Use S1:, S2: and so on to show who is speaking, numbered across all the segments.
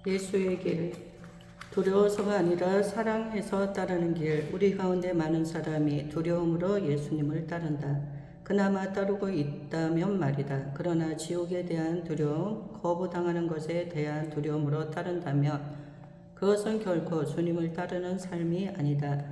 S1: 예수의 길, 두려워서가 아니라 사랑해서 따르는 길. 우리 가운데 많은 사람이 두려움으로 예수님을 따른다. 그나마 따르고 있다면 말이다. 그러나 지옥에 대한 두려움, 거부당하는 것에 대한 두려움으로 따른다면 그것은 결코 주님을 따르는 삶이 아니다.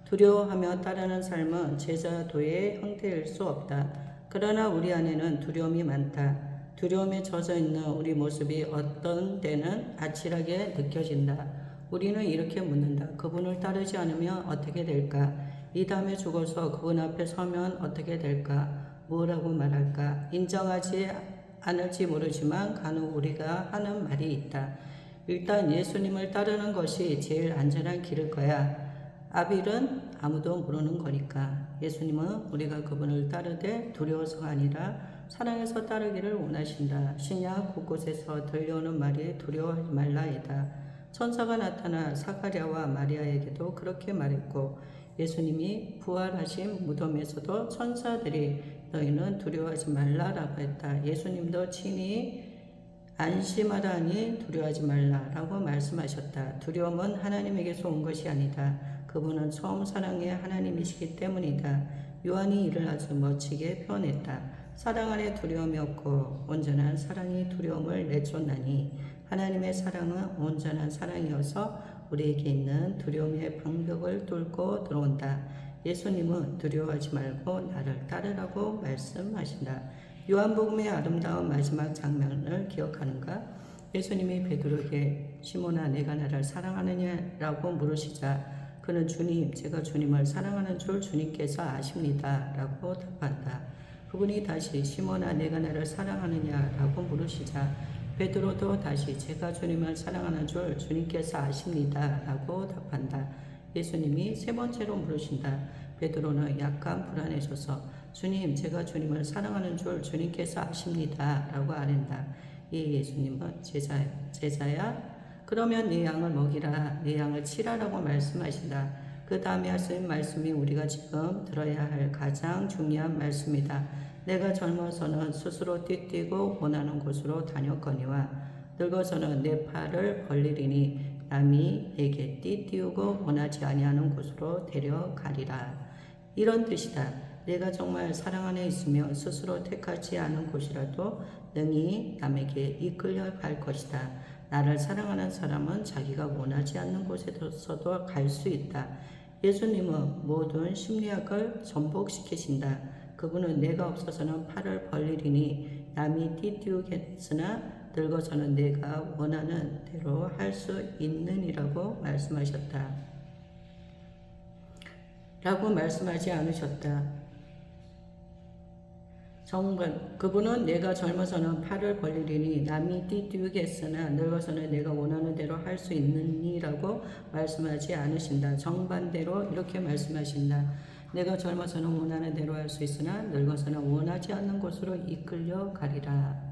S1: 두려워하며 따르는 삶은 제자도의 형태일 수 없다. 그러나 우리 안에는 두려움이 많다. 두려움에 젖어 있는 우리 모습이 어떤 때는 아찔하게 느껴진다. 우리는 이렇게 묻는다. 그분을 따르지 않으면 어떻게 될까? 이 다음에 죽어서 그분 앞에 서면 어떻게 될까? 뭐라고 말할까? 인정하지 않을지 모르지만 간혹 우리가 하는 말이 있다. 일단 예수님을 따르는 것이 제일 안전한 길일 거야. 아빌은 아무도 모르는 거니까. 예수님은 우리가 그분을 따르되 두려워서가 아니라 사랑해서 따르기를 원하신다. 신약 곳곳에서 들려오는 말이 두려워하지 말라이다. 천사가 나타나 사가랴와 마리아에게도 그렇게 말했고 예수님이 부활하신 무덤에서도 천사들이 너희는 두려워하지 말라라고 했다. 예수님도 친히 안심하라니 두려워하지 말라라고 말씀하셨다. 두려움은 하나님에게서 온 것이 아니다. 그분은 처음 사랑의 하나님이시기 때문이다. 요한이 이를 아주 멋지게 표현했다. 사랑 안에 두려움이 없고 온전한 사랑이 두려움을 내쫓나니 하나님의 사랑은 온전한 사랑이어서 우리에게 있는 두려움의 방벽을 뚫고 들어온다. 예수님은 두려워하지 말고 나를 따르라고 말씀하신다. 요한복음의 아름다운 마지막 장면을 기억하는가? 예수님이 베드로에게 시몬아 내가 나를 사랑하느냐라고 물으시자 그는 주님 제가 주님을 사랑하는 줄 주님께서 아십니다 라고 답한다. 그분이 다시 시몬아 내가 나를 사랑하느냐라고 물으시자 베드로도 다시 제가 주님을 사랑하는 줄 주님께서 아십니다 라고 답한다. 예수님이 세 번째로 물으신다. 베드로는 약간 불안해져서 주님 제가 주님을 사랑하는 줄 주님께서 아십니다 라고 아랜다. 이 예수님은 제자야? 그러면 네 양을 먹이라 네 양을 치라라고 말씀하신다. 그 다음에 하신 말씀이 우리가 지금 들어야 할 가장 중요한 말씀이다. 내가 젊어서는 스스로 띠뛰고 원하는 곳으로 다녔거니와 늙어서는 내 팔을 벌리리니 남이 내게 띠띠우고 원하지 아니하는 곳으로 데려가리라. 이런 뜻이다. 내가 정말 사랑 안에 있으며 스스로 택하지 않은 곳이라도 능히 남에게 이끌려 갈 것이다. 나를 사랑하는 사람은 자기가 원하지 않는 곳에서도 갈 수 있다. 예수님은 모든 심리학을 전복시키신다. 그분은 내가 없어서는 팔을 벌리리니 남이 띠띠우겠으나 늙어서는 내가 원하는 대로 할 수 있느니라고 말씀하셨다. 라고 말씀하지 않으셨다. 그분은 내가 젊어서는 팔을 벌리리니 남이 띠띠우겠으나 늙어서는 내가 원하는 대로 할 수 있느니라고 말씀하지 않으신다. 정반대로 이렇게 말씀하신다. 내가 젊어서는 원하는 대로 할 수 있으나 늙어서는 원하지 않는 곳으로 이끌려 가리라.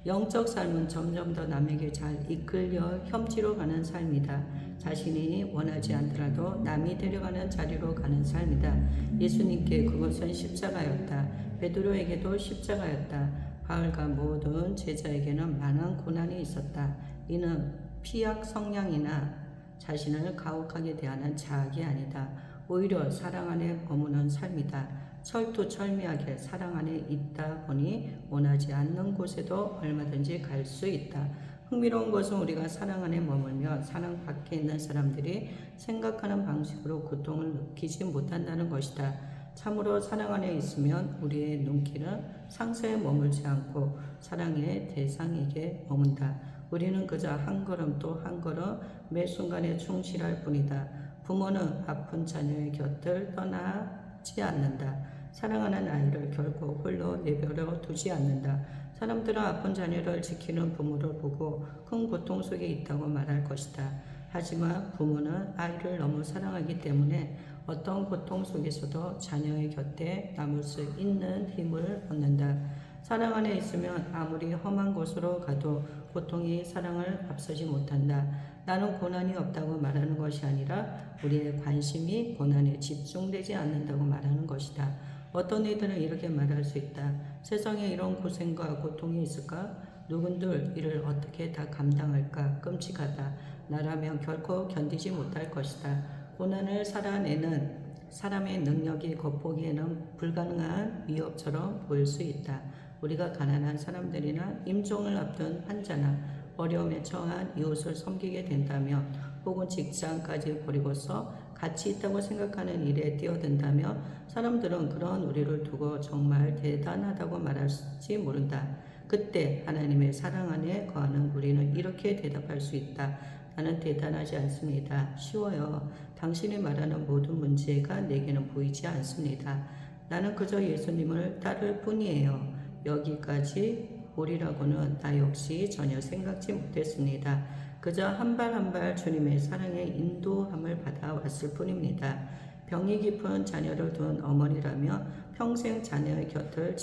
S1: 영적 삶은 점점 더 남에게 잘 이끌려 협지로 가는 삶이다. 자신이 원하지 않더라도 남이 데려가는 자리로 가는 삶이다. 예수님께 그것은 십자가였다. 베드로에게도 십자가였다. 바울과 모든 제자에게는 많은 고난이 있었다. 이는 피약 성량이나 자신을 가혹하게 대하는 자학이 아니다. 오히려 사랑 안에 머무는 삶이다. 철두철미하게 사랑 안에 있다 보니 원하지 않는 곳에도 얼마든지 갈 수 있다. 흥미로운 것은 우리가 사랑 안에 머물며 사랑 밖에 있는 사람들이 생각하는 방식으로 고통을 느끼지 못한다는 것이다. 참으로 사랑 안에 있으면 우리의 눈길은 상처에 머물지 않고 사랑의 대상에게 머문다. 우리는 그저 한 걸음 또 한 걸음 매 순간에 충실할 뿐이다. 부모는 아픈 자녀의 곁을 떠나지 않는다. 사랑하는 아이를 결코 홀로 내버려 두지 않는다. 사람들은 아픈 자녀를 지키는 부모를 보고 큰 고통 속에 있다고 말할 것이다. 하지만 부모는 아이를 너무 사랑하기 때문에 어떤 고통 속에서도 자녀의 곁에 남을 수 있는 힘을 얻는다. 사랑 안에 있으면 아무리 험한 곳으로 가도 고통이 사랑을 앞서지 못한다. 나는 고난이 없다고 말하는 것이 아니라 우리의 관심이 고난에 집중되지 않는다고 말하는 것이다. 어떤 이들은 이렇게 말할 수 있다. 세상에 이런 고생과 고통이 있을까? 누군들 이를 어떻게 다 감당할까? 끔찍하다. 나라면 결코 견디지 못할 것이다. 고난을 살아내는 사람의 능력이 겉보기에는 불가능한 위협처럼 보일 수 있다. 우리가 가난한 사람들이나 임종을 앞둔 환자나 어려움에 처한 이웃을 섬기게 된다면, 혹은 직장까지 버리고서 가치 있다고 생각하는 일에 뛰어든다면 사람들은 그런 우리를 두고 정말 대단하다고 말할지 모른다. 그때 하나님의 사랑 안에 거하는 우리는 이렇게 대답할 수 있다. 나는 대단하지 않습니다. 쉬워요. 당신이 말하는 모든 문제가 내게는 보이지 않습니다. 나는 그저 예수님을 따를 뿐이에요. 여기까지 오리라고는 나 역시 전혀 생각지 못했습니다. 그저 한 발 한 발 주님의 사랑의 인도함을 받아왔을 뿐입니다. 병이 깊은 자녀를 둔 어머니라면 평생 자녀의 곁을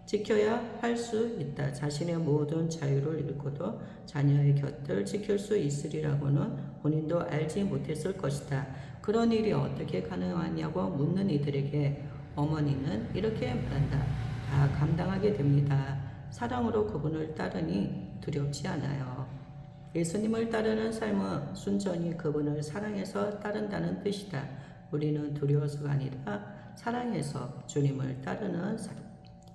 S1: 지켜야 할 수 있다. 자신의 모든 자유를 잃고도 자녀의 곁을 지킬 수 있으리라고는 본인도 알지 못했을 것이다. 그런 일이 어떻게 가능하냐고 묻는 이들에게 어머니는 이렇게 말한다. 다 감당하게 됩니다. 사랑으로 그분을 따르니 두렵지 않아요. 예수님을 따르는 삶은 순전히 그분을 사랑해서 따른다는 뜻이다. 우리는 두려워서가 아니라 사랑해서 주님을 따르는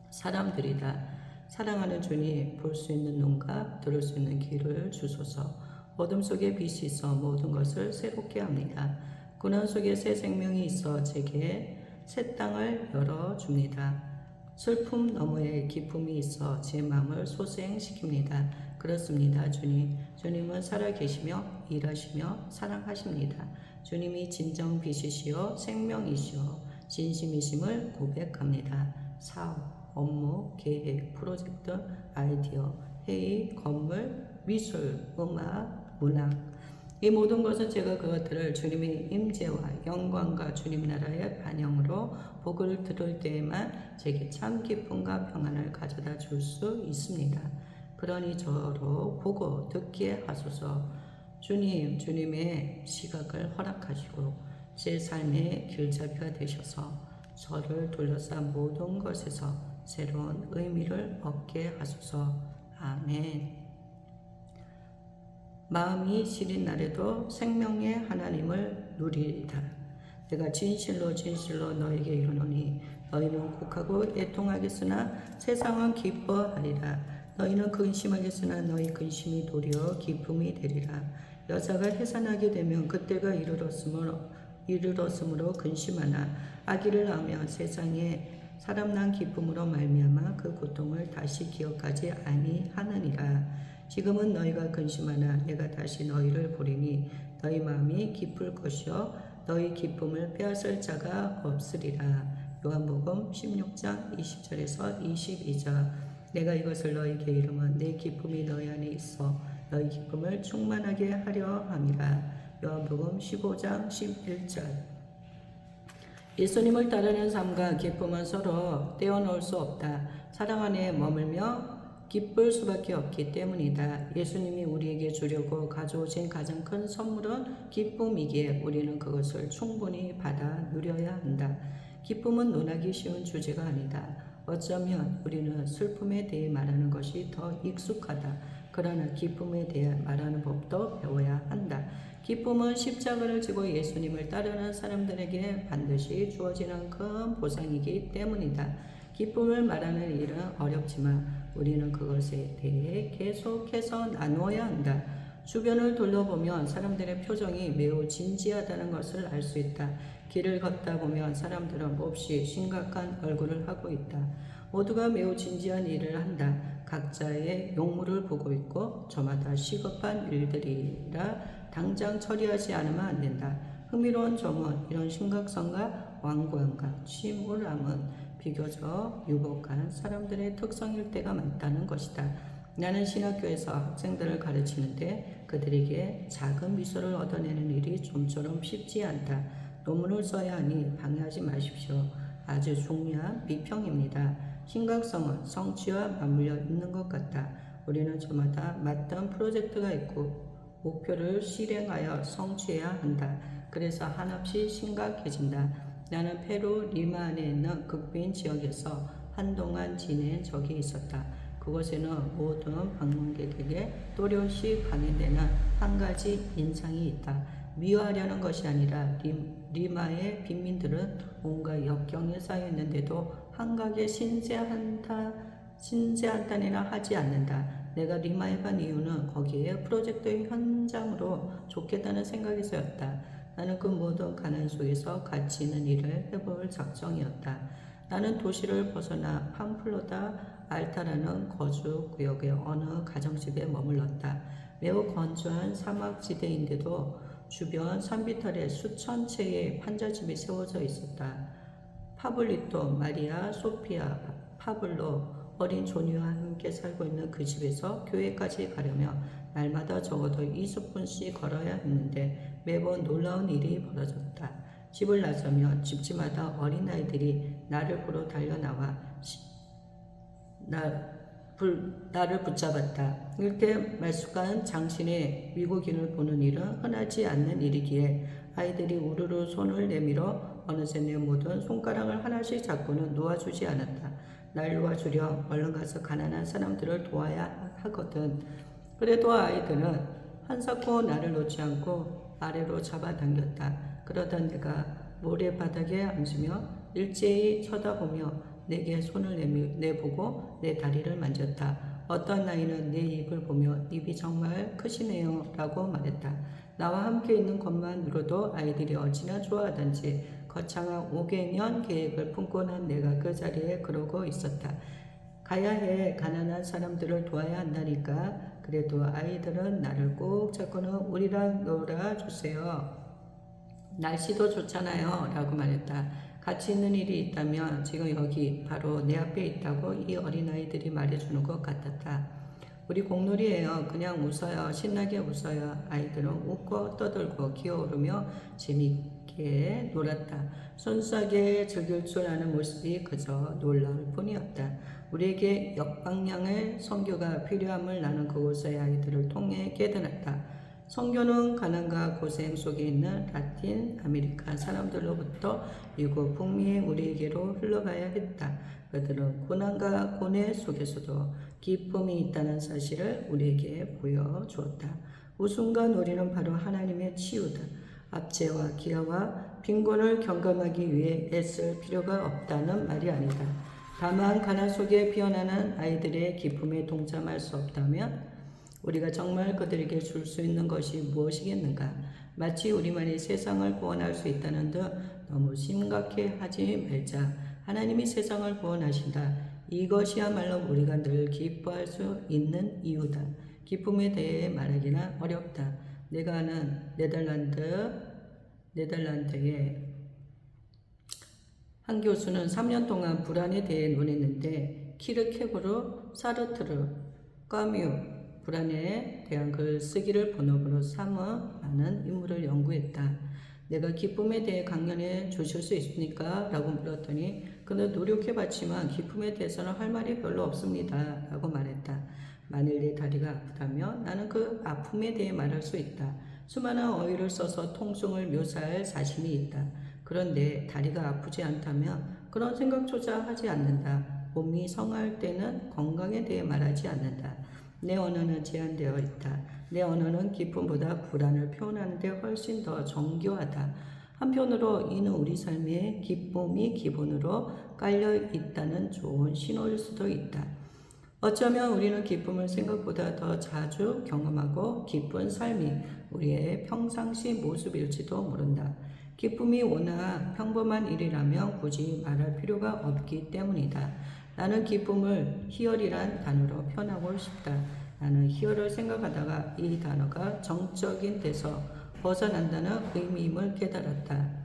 S1: 사람들이다. 사랑하는 주님, 볼 수 있는 눈과 들을 수 있는 귀를 주소서. 어둠 속에 빛이 있어 모든 것을 새롭게 합니다. 고난 속에 새 생명이 있어 제게 새 땅을 열어줍니다. 슬픔 너머에 기쁨이 있어 제 마음을 소생시킵니다. 그렇습니다, 주님. 주님은 살아계시며 일하시며 사랑하십니다. 주님이 진정 빛이시여 생명이시여 진심이심을 고백합니다. 사업, 업무, 계획, 프로젝트, 아이디어, 회의, 건물, 미술, 음악, 문학, 이 모든 것은 제가 그것들을 주님의 임재와 영광과 주님 나라의 반영으로 복을 들을 때에만 제게 참 기쁨과 평안을 가져다 줄 수 있습니다. 그러니 저로 보고 듣게 하소서. 주님, 주님의 시각을 허락하시고 제 삶의 길잡이가 되셔서 저를 둘러싼 모든 것에서 새로운 의미를 얻게 하소서. 아멘. 마음이 시린 날에도 생명의 하나님을 누리리다. 내가 진실로 진실로 너에게 이르노니 너희는 곡하고 애통하겠으나 세상은 기뻐하리라. 너희는 근심하겠으나 너희 근심이 도리어 기쁨이 되리라. 여자가 해산하게 되면 그때가 이르렀으므로 근심하나 아기를 낳으면 세상에 사람 난 기쁨으로 말미암아 그 고통을 다시 기억하지 아니하느니라. 지금은 너희가 근심하나 내가 다시 너희를 보리니 너희 마음이 기쁠 것이요 너희 기쁨을 빼앗을 자가 없으리라. 요한복음 16장 20절에서 22절. 내가 이것을 너희에게 이름은 내 기쁨이 너희 안에 있어 너희 기쁨을 충만하게 하려 함이라. 요한복음 15장 11절. 예수님을 따르는 삶과 기쁨은 서로 떼어놓을 수 없다. 사랑 안에 머물며 기쁠 수밖에 없기 때문이다. 예수님이 우리에게 주려고 가져오신 가장 큰 선물은 기쁨이기에 우리는 그것을 충분히 받아 누려야 한다. 기쁨은 논하기 쉬운 주제가 아니다. 어쩌면 우리는 슬픔에 대해 말하는 것이 더 익숙하다. 그러나 기쁨에 대해 말하는 법도 배워야 한다. 기쁨은 십자가를 지고 예수님을 따르는 사람들에게 반드시 주어지는 큰 보상이기 때문이다. 기쁨을 말하는 일은 어렵지만 우리는 그것에 대해 계속해서 나누어야 한다. 주변을 둘러보면 사람들의 표정이 매우 진지하다는 것을 알 수 있다. 길을 걷다 보면 사람들은 몹시 심각한 얼굴을 하고 있다. 모두가 매우 진지한 일을 한다. 각자의 용무를 보고 있고 저마다 시급한 일들이라 당장 처리하지 않으면 안 된다. 흥미로운 점은 이런 심각성과 완고함과 침울함은 비교적 유복한 사람들의 특성일 때가 많다는 것이다. 나는 신학교에서 학생들을 가르치는데 그들에게 작은 미소를 얻어내는 일이 좀처럼 쉽지 않다. 논문을 써야 하니 방해하지 마십시오. 아주 중요한 비평입니다. 심각성은 성취와 맞물려 있는 것 같다. 우리는 저마다 맡은 프로젝트가 있고 목표를 실행하여 성취해야 한다. 그래서 한없이 심각해진다. 나는 페루 리마 안에 있는 극빈 지역에서 한동안 지낸 적이 있었다. 그곳에는 모든 방문객에게 또렷이 각인되는 한 가지 인상이 있다. 미워하려는 것이 아니라 리마의 빈민들은 온갖 역경에 쌓여 있는데도 한가게 신세한탄이나 하지 않는다. 내가 리마에 간 이유는 거기에 프로젝트의 현장으로 좋겠다는 생각에서였다. 나는 그 모든 가난 속에서 가치 있는 일을 해볼 작정이었다. 나는 도시를 벗어나 팜플로다 알타라는 거주 구역의 어느 가정집에 머물렀다. 매우 건조한 사막지대인데도 주변 산비탈에 수천 채의 판자집이 세워져 있었다. 파블리토, 마리아, 소피아, 파블로, 어린 조니와 함께 살고 있는 그 집에서 교회까지 가려면 날마다 적어도 20분씩 걸어야 했는데 매번 놀라운 일이 벌어졌다. 집을 나서면 집집마다 어린아이들이 나를 보러 달려나와 나를 붙잡았다. 이렇게 말쑥한 장신의 미국인을 보는 일은 흔하지 않는 일이기에 아이들이 우르르 손을 내밀어 어느새 내 모든 손가락을 하나씩 잡고는 놓아주지 않았다. 날 놓아주려 얼른 가서 가난한 사람들을 도와야 하거든. 그래도 아이들은 한사코 나를 놓지 않고 아래로 잡아당겼다. 그러던 내가 모래바닥에 앉으며 일제히 쳐다보며 내게 손을 내보고 내 다리를 만졌다. 어떤 아이는 내 입을 보며 입이 정말 크시네요 라고 말했다. 나와 함께 있는 것만으로도 아이들이 어찌나 좋아하던지 거창한 5개년 계획을 품고 난 내가 그 자리에 그러고 있었다. 가야 해. 가난한 사람들을 도와야 한다니까. 그래도 아이들은 나를 꼭 잡고는 우리랑 놀아주세요. 날씨도 좋잖아요 라고 말했다. 가치 있는 일이 있다면 지금 여기 바로 내 앞에 있다고 이 어린아이들이 말해주는 것 같았다. 우리 공놀이에요. 그냥 웃어요. 신나게 웃어요. 아이들은 웃고 떠들고 기어오르며 재미있게 놀았다. 순수하게 즐길 줄 아는 모습이 그저 놀라울 뿐이었다. 우리에게 역방향의 선교가 필요함을 나는 그곳의 아이들을 통해 깨달았다. 선교는 가난과 고생 속에 있는 라틴 아메리카 사람들로부터 미국 북미의 우리에게로 흘러가야 했다. 그들은 고난과 고뇌 속에서도 기쁨이 있다는 사실을 우리에게 보여주었다. 웃음과 놀이는 바로 하나님의 치유다. 압제와 기아와 빈곤을 경감하기 위해 애쓸 필요가 없다는 말이 아니다. 다만 가난 속에 피어나는 아이들의 기쁨에 동참할 수 없다면 우리가 정말 그들에게 줄 수 있는 것이 무엇이겠는가? 마치 우리만이 세상을 구원할 수 있다는 듯 너무 심각해 하지 말자. 하나님이 세상을 구원하신다. 이것이야말로 우리가 늘 기뻐할 수 있는 이유다. 기쁨에 대해 말하기는 어렵다. 내가 아는 네덜란드의 한 교수는 3년 동안 불안에 대해 논했는데 키르케고르, 사르트르, 까뮤, 불안에 대한 글쓰기를 본업으로 삼아 많은 인물을 연구했다. 내가 기쁨에 대해 강연해 주실 수 있습니까? 라고 물었더니 그는 노력해봤지만 기쁨에 대해서는 할 말이 별로 없습니다. 라고 말했다. 만일 내 다리가 아프다면 나는 그 아픔에 대해 말할 수 있다. 수많은 어휘를 써서 통증을 묘사할 자신이 있다. 그런데 다리가 아프지 않다면 그런 생각조차 하지 않는다. 몸이 성할 때는 건강에 대해 말하지 않는다. 내 언어는 제한되어 있다. 내 언어는 기쁨보다 불안을 표현하는 데 훨씬 더 정교하다. 한편으로 이는 우리 삶에 기쁨이 기본으로 깔려 있다는 좋은 신호일 수도 있다. 어쩌면 우리는 기쁨을 생각보다 더 자주 경험하고 기쁜 삶이 우리의 평상시 모습일지도 모른다. 기쁨이 워낙 평범한 일이라면 굳이 말할 필요가 없기 때문이다. 나는 기쁨을 희열이란 단어로 표현하고 싶다. 나는 희열을 생각하다가 이 단어가 정적인 데서 벗어난다는 의미임을 깨달았다.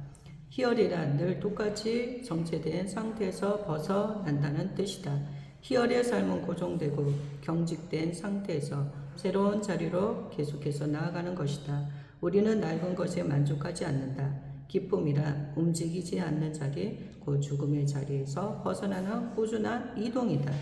S1: 희열이란 늘 똑같이 정체된 상태에서 벗어난다는 뜻이다. 희열의 삶은 고정되고 경직된 상태에서 새로운 자리로 계속해서 나아가는 것이다. 우리는 낡은 것에 만족하지 않는다. 기쁨이란 움직이지 않는 자리, 그 죽음의 자리에서 벗어나는 꾸준한 이동이다.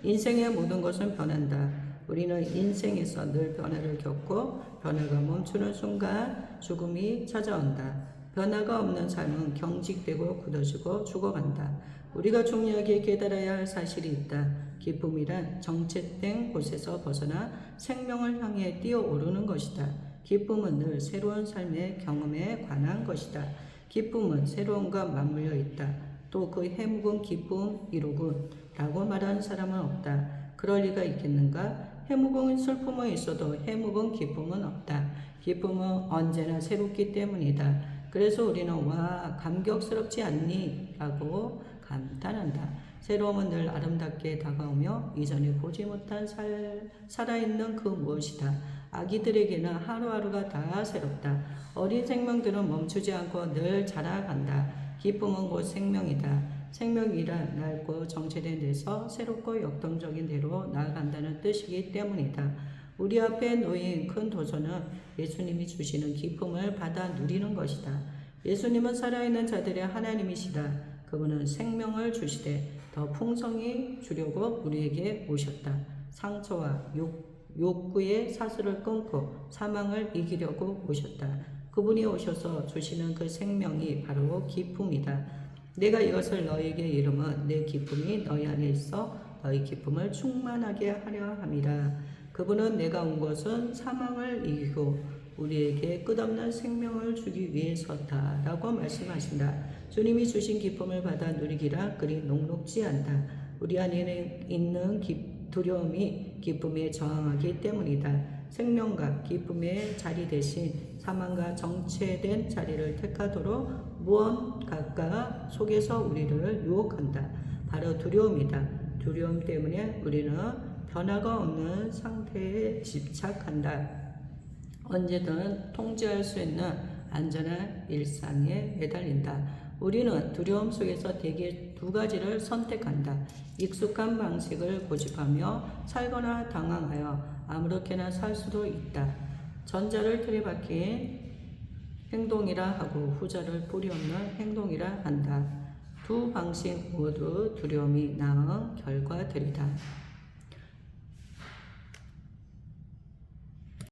S1: 인생의 모든 것은 변한다. 우리는 인생에서 늘 변화를 겪고 변화가 멈추는 순간 죽음이 찾아온다. 변화가 없는 삶은 경직되고 굳어지고 죽어간다. 우리가 중요하게 깨달아야 할 사실이 있다. 기쁨이란 정체된 곳에서 벗어나 생명을 향해 뛰어오르는 것이다. 기쁨은 늘 새로운 삶의 경험에 관한 것이다. 기쁨은 새로움과 맞물려 있다. 또 그 해묵은 기쁨이로군 라고 말하는 사람은 없다. 그럴 리가 있겠는가? 해묵은 슬픔은 있어도 해묵은 기쁨은 없다. 기쁨은 언제나 새롭기 때문이다. 그래서 우리는 와 감격스럽지 않니? 라고 감탄한다. 새로움은 늘 아름답게 다가오며 이전에 보지 못한 살아있는 그 무엇이다. 아기들에게는 하루하루가 다 새롭다. 어린 생명들은 멈추지 않고 늘 자라간다. 기쁨은 곧 생명이다. 생명이란 낡고 정체된 데서 새롭고 역동적인 데로 나아간다는 뜻이기 때문이다. 우리 앞에 놓인 큰 도전은 예수님이 주시는 기쁨을 받아 누리는 것이다. 예수님은 살아있는 자들의 하나님이시다. 그분은 생명을 주시되 더 풍성히 주려고 우리에게 오셨다. 상처와 욕구의 사슬을 끊고 사망을 이기려고 오셨다. 그분이 오셔서 주시는 그 생명이 바로 기쁨이다. 내가 이것을 너에게 이름은 내 기쁨이 너희 안에 있어 너희 기쁨을 충만하게 하려 함이라. 그분은 내가 온 것은 사망을 이기고 우리에게 끝없는 생명을 주기 위해서다 라고 말씀하신다. 주님이 주신 기쁨을 받아 누리기라 그리 녹록지 않다. 우리 안에 있는 두려움이 기쁨에 저항하기 때문이다. 생명과 기쁨의 자리 대신 사망과 정체된 자리를 택하도록 무언가가 속에서 우리를 유혹한다. 바로 두려움이다. 두려움 때문에 우리는 변화가 없는 상태에 집착한다. 언제든 통제할 수 있는 안전한 일상에 매달린다. 우리는 두려움 속에서 대개 두 가지를 선택한다. 익숙한 방식을 고집하며 살거나 당황하여 아무렇게나 살 수도 있다. 전자를 틀에 박힌 행동이라 하고 후자를 뿌리 없는 행동이라 한다. 두 방식 모두 두려움이 낳은 결과들이다.